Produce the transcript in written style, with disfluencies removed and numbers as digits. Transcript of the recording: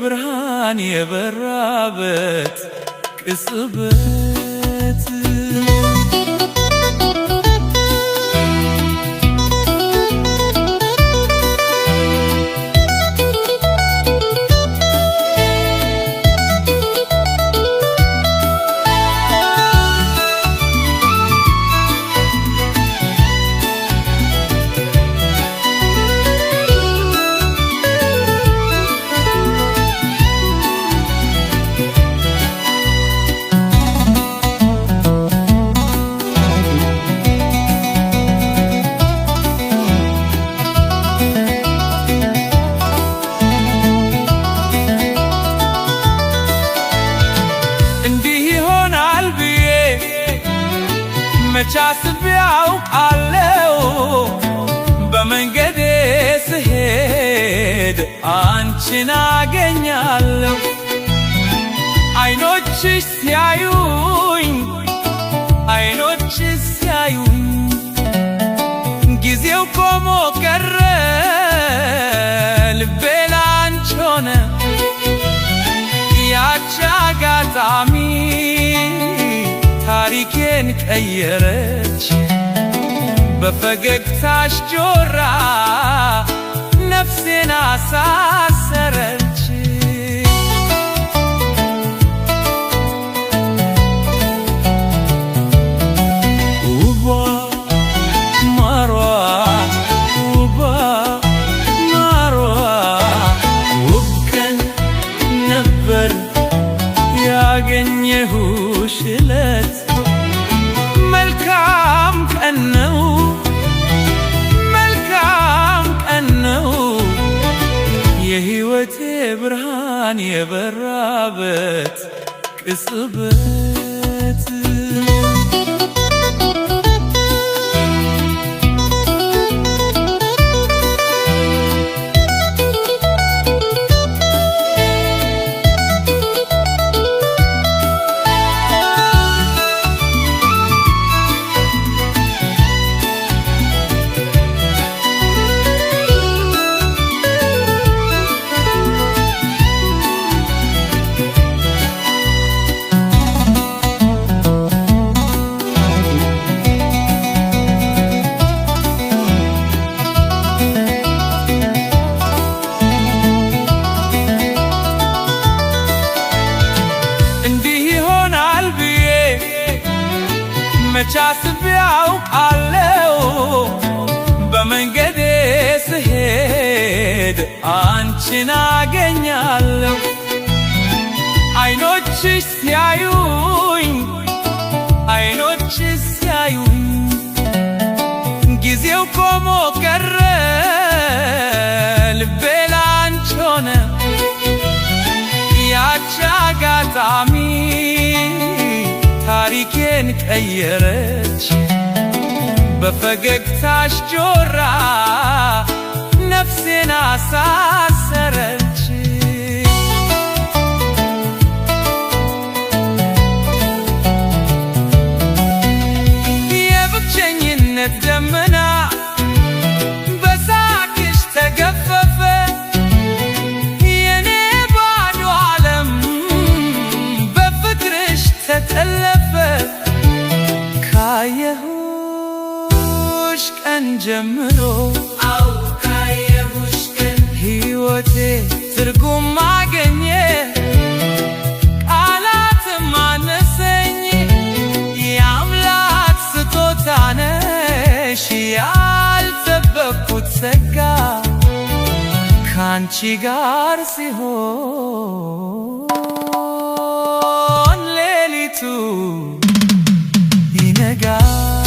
ብርሃን የበራበት ቅጽበት መች አስቤ አውቃለሁ በመንገዴ ስሄድ አንቺን አገኛለሁ። አይኖችሽ ሲያዩኝ አይኖችሽ ሲያዩኝ ጊዜው ቆሞ ቀረ ልቤ ላንቺ ሆነ ያቺ አጋጣሚ ታሪኬን ቀየረች በፈገግታሽ ጆራ ነፍሴን አሳሰረች። ውቧ ማሯ ውቧ ማሯ ውብ ቀን ነበር ያገኘሁሽ እለት መልካም ቀን ነው መልካም ቀን ነው የሕይወቴ ብርሃን የበራበት ቅጽበት መች አስቤ አውቃለሁ በመንገዴ ስሄድ አንቺን አገኛለሁ። አይኖችሽ ሲያዩኝ አይኖችሽ ሲያዩኝ ጊዜው ቆሞ ቀረ ልቤ ላንቺ ሆነ ያቺ አጋጣሚ ታሪኬን ቀየረች በፈገግታሽ ጆራ ነፍሴን አሳሰረች። የብቸኝነት ደመና በሳቅሽ ተገፈፈ የኔ ባዶ ዓለም በፍቅርሽ ተጠለፈ። ካየሁሽ ቀን ጀምሮ ካየሁሽ ቀን ሕይወቴ ትርጉም አገኘ ቃላትም አነሰኝ የአምላክ ስጦታ ነሽ ያልጠበቅኩት ጸጋ ካንቺ ጋር ሲሆን ሌሊቱ ይነጋል።